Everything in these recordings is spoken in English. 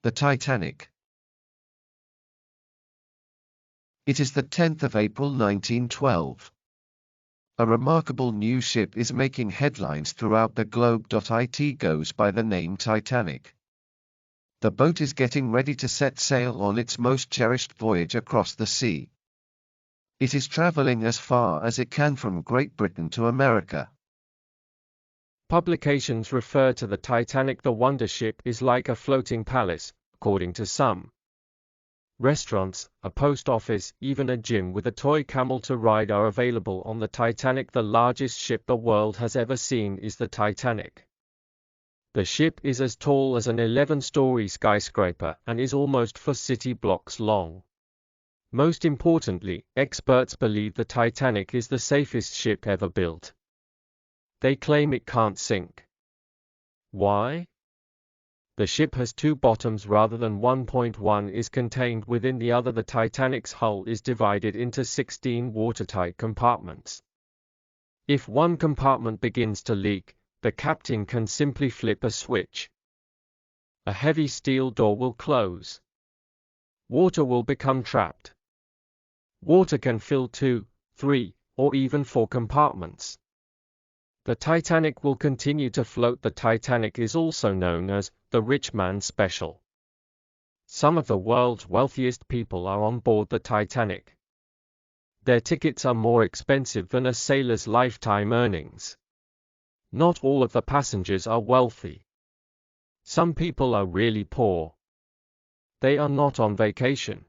The Titanic. It is the 10th of April 1912. A remarkable new ship is making headlines throughout the globe. It goes by the name Titanic. The boat is getting ready to set sail on its most cherished voyage across the sea. It is traveling as far as it can from Great Britain to America. Publications refer to the Titanic. The wonder ship is like a floating palace, according to some. Restaurants, a post office, even a gym with a toy camel to ride are available on the Titanic. The largest ship the world has ever seen is the Titanic. The ship is as tall as an 11-story skyscraper and is almost 4 city blocks long. Most importantly, experts believe the Titanic is the safest ship ever built. They claim it can't sink. Why? The ship has 2 bottoms rather than 1.1 is contained within the other. The Titanic's hull is divided into 16 watertight compartments. If one compartment begins to leak, the captain can simply flip a switch. A heavy steel door will close. Water will become trapped. Water can fill 2, 3, or even 4 compartments. The Titanic will continue to float. The Titanic is also known as the rich man special. Some of the world's wealthiest people are on board the Titanic. Their tickets are more expensive than a sailor's lifetime earnings. Not all of the passengers are wealthy. Some people are really poor. They are not on vacation.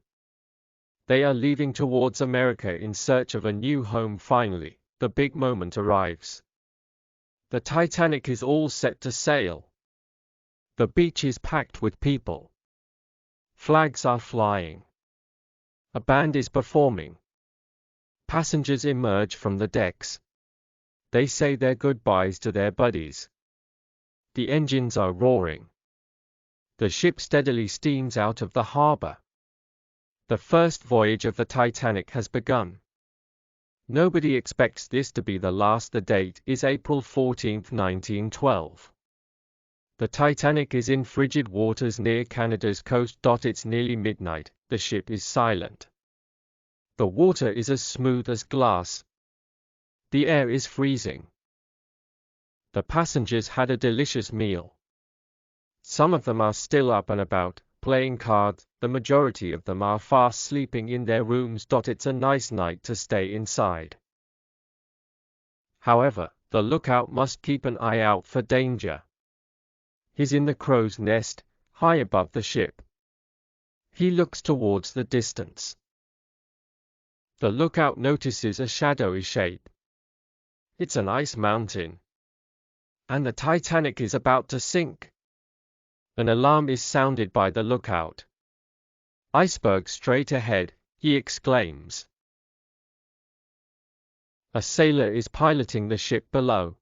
They are leaving towards America in search of a new home. Finally, the big moment arrives. The Titanic is all set to sail. The beach is packed with people. Flags are flying. A band is performing. Passengers emerge from the decks. They say their goodbyes to their buddies. The engines are roaring. The ship steadily steams out of the harbor. The first voyage of the Titanic has begun. Nobody expects this to be the last. The date is April 14, 1912. The Titanic is in frigid waters near Canada's coast. It's nearly midnight. The ship is silent. The water is as smooth as glass. The air is freezing. The passengers had a delicious meal. Some of them are still up and about, playing cards. The majority of them are fast sleeping in their rooms. It's a nice night to stay inside. However, the lookout must keep an eye out for danger. He's in the crow's nest, high above the ship. He looks towards the distance. The lookout notices a shadowy shape. It's an ice mountain. And the Titanic is about to sink. An alarm is sounded by the lookout. "Iceberg straight ahead," he exclaims. A sailor is piloting the ship below.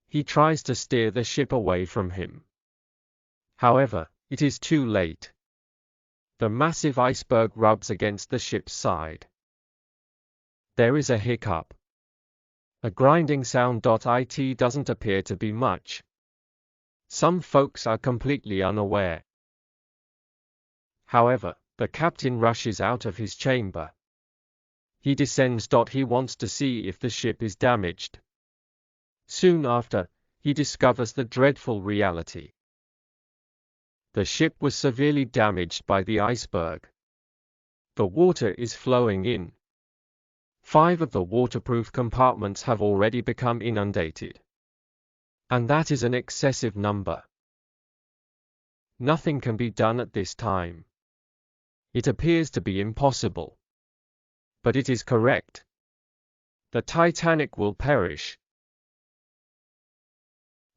He tries to steer the ship away from him. However, it is too late. The massive iceberg rubs against the ship's side. There is a hiccup. A grinding sound. It doesn't appear to be much. Some folks are completely unaware. However, the captain rushes out of his chamber. He descends. He wants to see if the ship is damaged. Soon after, he discovers the dreadful reality. The ship was severely damaged by the iceberg. The water is flowing in. 5 of the waterproof compartments have already become inundated. And that is an excessive number. Nothing can be done at this time. It appears to be impossible. But it is correct. The Titanic will perish.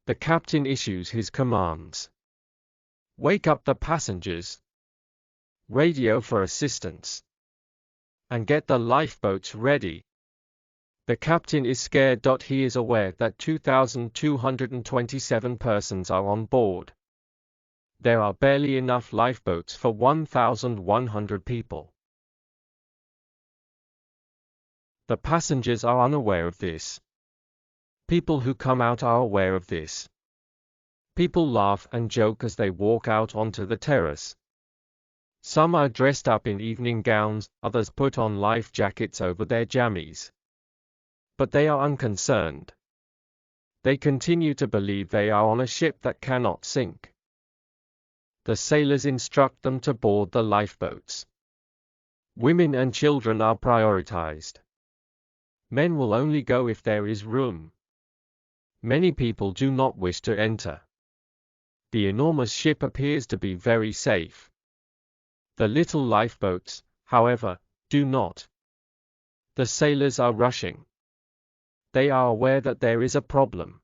The captain issues his commands. Wake up the passengers. Radio for assistance. And get the lifeboats ready. The captain is scared. He is aware that 2,227 persons are on board. There are barely enough lifeboats for 1,100 people. The passengers are unaware of this. People who come out are aware of this. People laugh and joke as they walk out onto the terrace. Some are dressed up in evening gowns, others put on life jackets over their jammies. But they are unconcerned. They continue to believe they are on a ship that cannot sink. The sailors instruct them to board the lifeboats. Women and children are prioritized. Men will only go if there is room. Many people do not wish to enter. The enormous ship appears to be very safe. The little lifeboats, however, do not. The sailors are rushing. They are aware that there is a problem.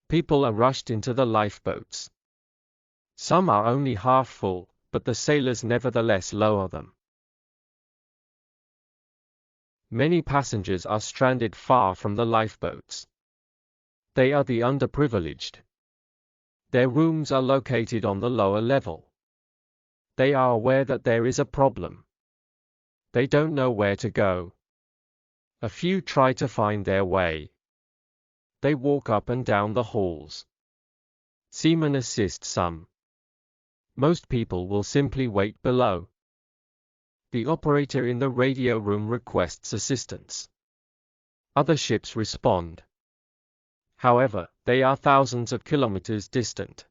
People are rushed into the lifeboats. Some are only half full, but the sailors nevertheless lower them. Many passengers are stranded far from the lifeboats. They are the underprivileged. Their rooms are located on the lower level. They are aware that there is a problem. They don't know where to go. A few try to find their way. They walk up and down the halls. Seamen assist some. Most people will simply wait below. The operator in the radio room requests assistance. Other ships respond. However, they are thousands of kilometers distant.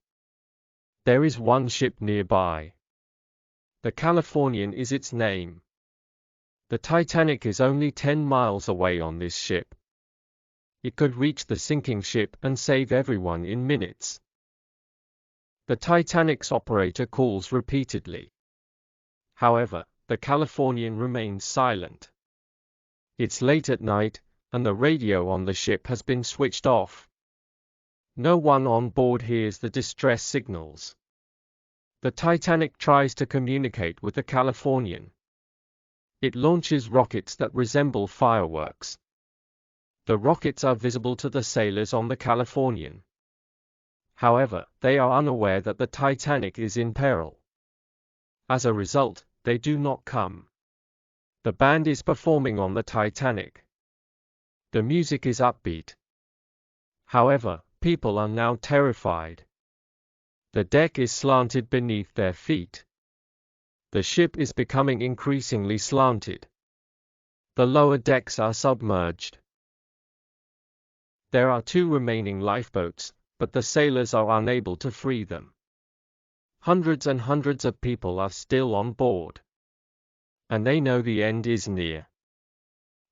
There is one ship nearby. The Californian is its name. The Titanic is only 10 miles away on this ship. It could reach the sinking ship and save everyone in minutes. The Titanic's operator calls repeatedly. However, the Californian remains silent. It's late at night, and the radio on the ship has been switched off. No one on board hears the distress signals. The Titanic tries to communicate with the Californian. It launches rockets that resemble fireworks. The rockets are visible to the sailors on the Californian. However, they are unaware that the Titanic is in peril. As a result, they do not come. The band is performing on the Titanic. The music is upbeat. However, people are now terrified. The deck is slanted beneath their feet. The ship is becoming increasingly slanted. The lower decks are submerged. There are 2 remaining lifeboats, but the sailors are unable to free them. Hundreds and hundreds of people are still on board. And they know the end is near.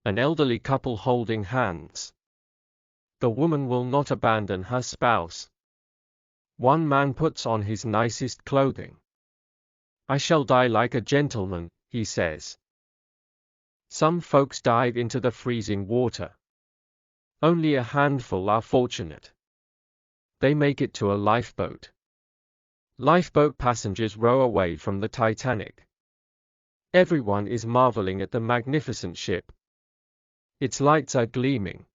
An elderly couple holding hands. The woman will not abandon her spouse. One man puts on his nicest clothing. "I shall die like a gentleman," he says. Some folks dive into the freezing water. Only a handful are fortunate. They make it to a lifeboat. Lifeboat passengers row away from the Titanic. Everyone is marveling at the magnificent ship. Its lights are gleaming.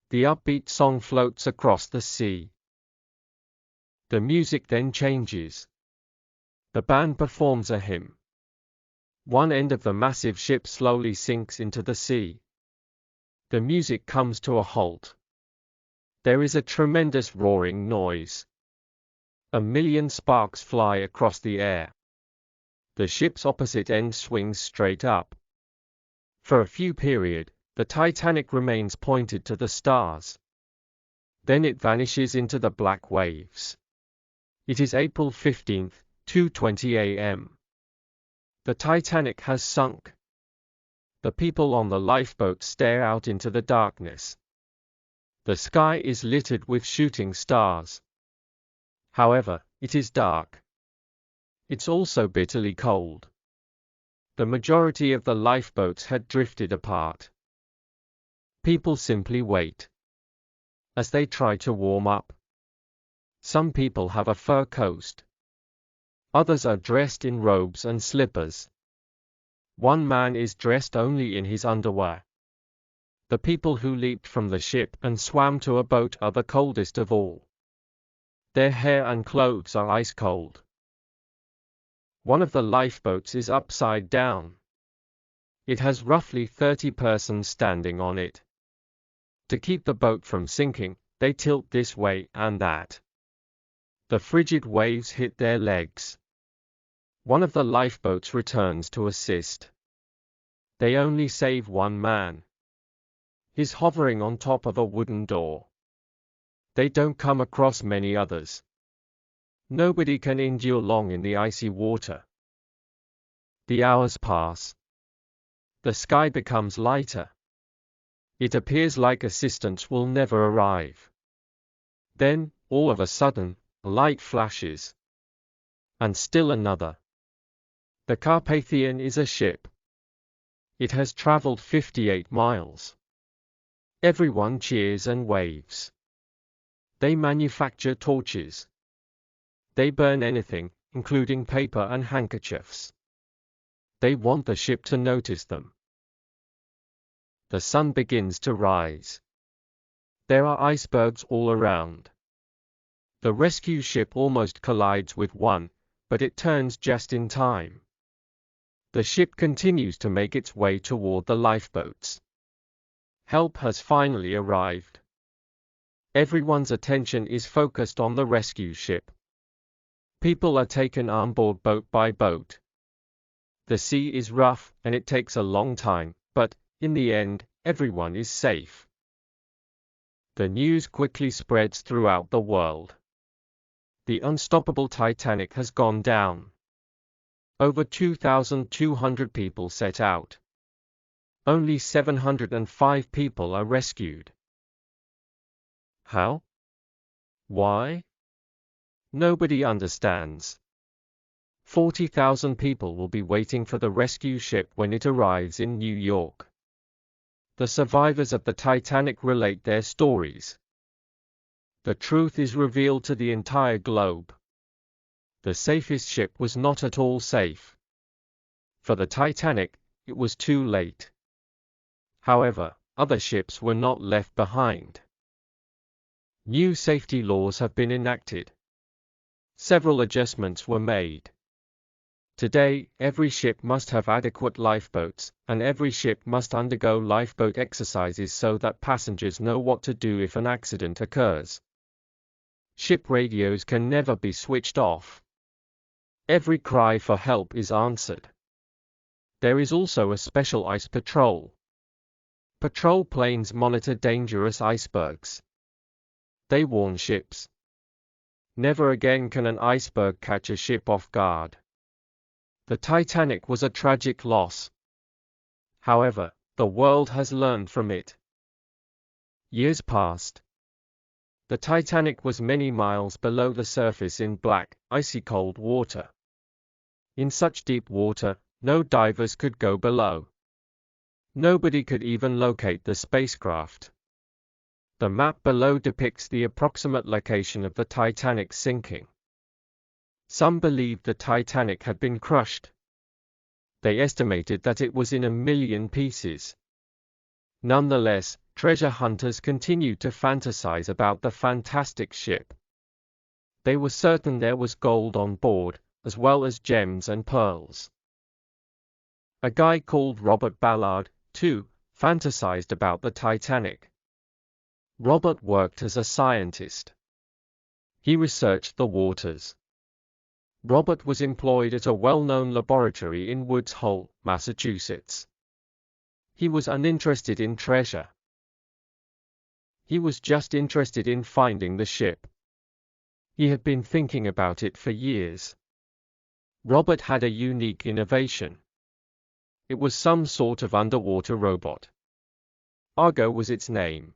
The upbeat song floats across the sea. The music then changes. The band performs a hymn. One end of the massive ship slowly sinks into the sea. The music comes to a halt. There is a tremendous roaring noise. 1,000,000 sparks fly across the air. The ship's opposite end swings straight up. For a few period, the Titanic remains pointed to the stars. Then it vanishes into the black waves. It is April 15, 2:20 a.m. The Titanic has sunk. The people on the lifeboat stare out into the darkness. The sky is littered with shooting stars. However, it is dark. It's also bitterly cold. The majority of the lifeboats had drifted apart. People simply wait. As they try to warm up. Some people have a fur coat. Others are dressed in robes and slippers. One man is dressed only in his underwear. The people who leaped from the ship and swam to a boat are the coldest of all. Their hair and clothes are ice cold. One of the lifeboats is upside down. It has roughly 30 persons standing on it. To keep the boat from sinking, they tilt this way and that. The frigid waves hit their legs. One of the lifeboats returns to assist. They only save one man. He's hovering on top of a wooden door. They don't come across many others. Nobody can endure long in the icy water. The hours pass. The sky becomes lighter. It appears like assistance will never arrive. Then, all of a sudden, a light flashes. And still another. The Carpathian is a ship. It has traveled 58 miles. Everyone cheers and waves. They manufacture torches. They burn anything, including paper and handkerchiefs. They want the ship to notice them. The sun begins to rise. There are icebergs all around. The rescue ship almost collides with one, but it turns just in time. The ship continues to make its way toward the lifeboats. Help has finally arrived. Everyone's attention is focused on the rescue ship. People are taken on board boat by boat. The sea is rough and it takes a long time, but, in the end, everyone is safe. The news quickly spreads throughout the world. The unstoppable Titanic has gone down. Over 2,200 people set out. Only 705 people are rescued. How? Why? Nobody understands. 40,000 people will be waiting for the rescue ship when it arrives in New York. The survivors of the Titanic relate their stories. The truth is revealed to the entire globe. The safest ship was not at all safe. For the Titanic, it was too late. However, other ships were not left behind. New safety laws have been enacted. Several adjustments were made. Today, every ship must have adequate lifeboats, and every ship must undergo lifeboat exercises so that passengers know what to do if an accident occurs. Ship radios can never be switched off. Every cry for help is answered. There is also a special ice patrol. Patrol planes monitor dangerous icebergs. They warn ships. Never again can an iceberg catch a ship off guard. The Titanic was a tragic loss. However, the world has learned from it. Years passed. The Titanic was many miles below the surface in black, icy cold water. In such deep water, no divers could go below. Nobody could even locate the spacecraft. The map below depicts the approximate location of the Titanic sinking. Some believed the Titanic had been crushed. They estimated that it was in 1 million pieces. Nonetheless, treasure hunters continued to fantasize about the fantastic ship. They were certain there was gold on board, as well as gems and pearls. A guy called Robert Ballard, too, fantasized about the Titanic. Robert worked as a scientist. He researched the waters. Robert was employed at a well-known laboratory in Woods Hole, Massachusetts. He was uninterested in treasure. He was just interested in finding the ship. He had been thinking about it for years. Robert had a unique innovation. It was some sort of underwater robot. Argo was its name.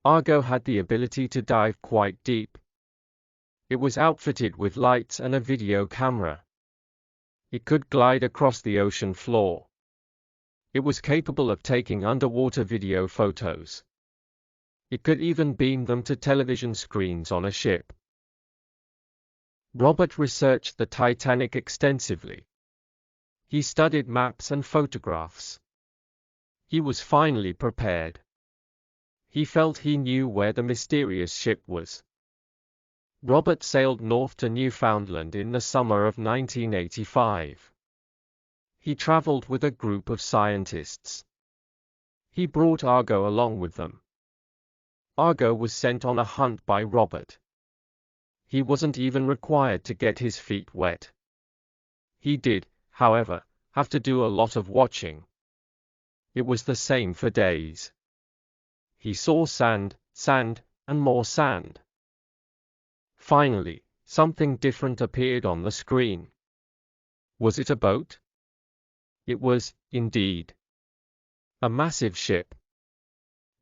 Argo had the ability to dive quite deep. It was outfitted with lights and a video camera. It could glide across the ocean floor. It was capable of taking underwater video photos. It could even beam them to television screens on a ship. Robert researched the Titanic extensively. He studied maps and photographs. He was finally prepared. He felt he knew where the mysterious ship was. Robert sailed north to Newfoundland in the summer of 1985. He traveled with a group of scientists. He brought Argo along with them. Argo was sent on a hunt by Robert. He wasn't even required to get his feet wet. He did, however, have to do a lot of watching. It was the same for days. He saw sand, sand, and more sand. Finally, something different appeared on the screen. Was it a boat? It was, indeed. A massive ship.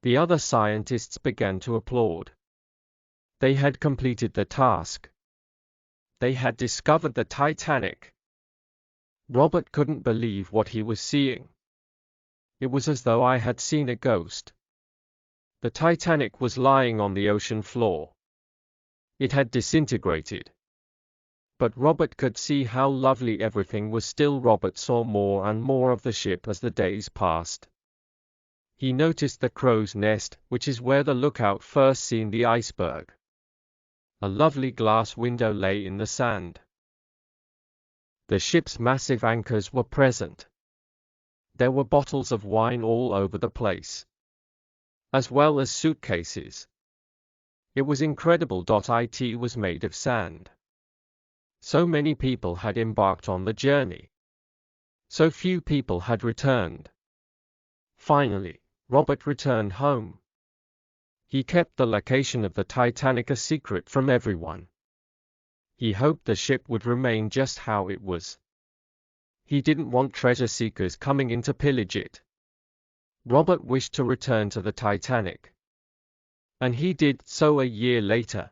The other scientists began to applaud. They had completed the task. They had discovered the Titanic. Robert couldn't believe what he was seeing. It was as though I had seen a ghost. The Titanic was lying on the ocean floor. It had disintegrated. But Robert could see how lovely everything was still. Robert saw more and more of the ship as the days passed. He noticed the crow's nest, which is where the lookout first seen the iceberg. A lovely glass window lay in the sand. The ship's massive anchors were present. There were bottles of wine all over the place, as well as suitcases. It was incredible. It was made of sand. So many people had embarked on the journey. So few people had returned. Finally, Robert returned home. He kept the location of the Titanic a secret from everyone. He hoped the ship would remain just how it was. He didn't want treasure seekers coming in to pillage it. Robert wished to return to the Titanic. And he did so a year later.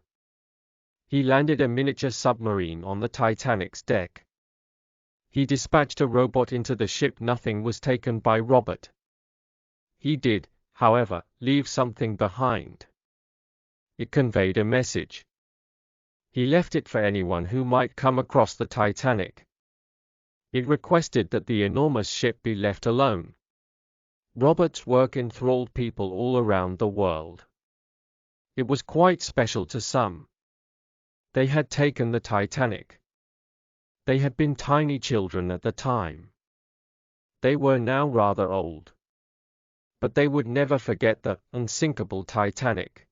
He landed a miniature submarine on the Titanic's deck. He dispatched a robot into the ship. Nothing was taken by Robert. He did, however, leave something behind. It conveyed a message. He left it for anyone who might come across the Titanic. It requested that the enormous ship be left alone. Robert's work enthralled people all around the world. It was quite special to some. They had taken the Titanic. They had been tiny children at the time. They were now rather old. But they would never forget the unsinkable Titanic.